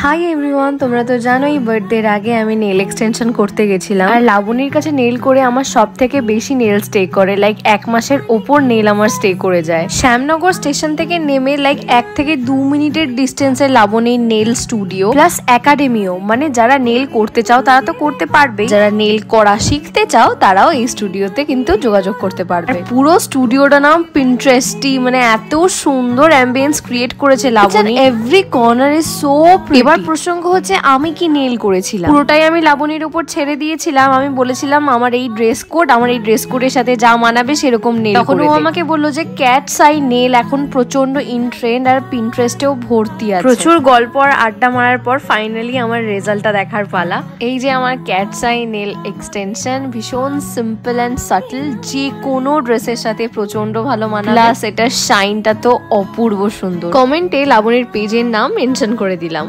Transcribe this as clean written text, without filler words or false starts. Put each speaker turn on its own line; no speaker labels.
Hi everyone, তোমরা তো জানোই বার্থডের আগে আমি নেল এক্সটেনশন করতে গেছিলাম। আর লাবণীর কাছে নেল করে আমার সব থেকে বেশি নেল স্টে করে, লাইক 1 মাসের ওপর নেল আমার স্টে করে যায়। শ্যামনগর স্টেশন থেকে নেমে লাইক 1 থেকে 2 মিনিটের ডিস্টেন্সে লাবণীর নেল স্টুডিও প্লাস একাডেমিও। মানে যারা নেল করতে চাও তারা তো করতে পারবে, যারা নেল করা শিখতে চাও তারাও এই স্টুডিওতে কিন্তু যোগাযোগ করতে পারবে। পুরো স্টুডিওটা নাম পিন্টারেস্টি, মানে এত সুন্দর অ্যাম্বিয়েন্স ক্রিয়েট করেছে Laboni. Every corner is so pretty. এবার প্রসঙ্গ হচ্ছে আমি কি নেল করেছিলাম, পুরোটাই আমি লাবণীর উপর ছেড়ে দিয়েছিলাম। আমি বলেছিলাম আমার এই ড্রেস কোডের সাথে যা মানাবে সেরকম নেল। তখন ও আমাকে বললো যে ক্যাটস আই নেল এখন প্রচন্ড ইন ট্রেন্ড আর পিন্টারেস্টেও ভর্তি আছে। প্রচুর গল্প আর আড্ডা মারার পর ফাইনালি আমার রেজাল্টটা দেখার পালা। এই যে আমার ক্যাটস আই নেল এক্সটেনশন, ভীষণ সিম্পল অ্যান্ড সাটল, যে কোনো ড্রেসের সাথে প্রচন্ড ভালো মানাবে। প্লাস এটার শাইনটা তো অপূর্ব সুন্দর। কমেন্টে লাবণীর পেজের নাম মেনশন করে দিলাম।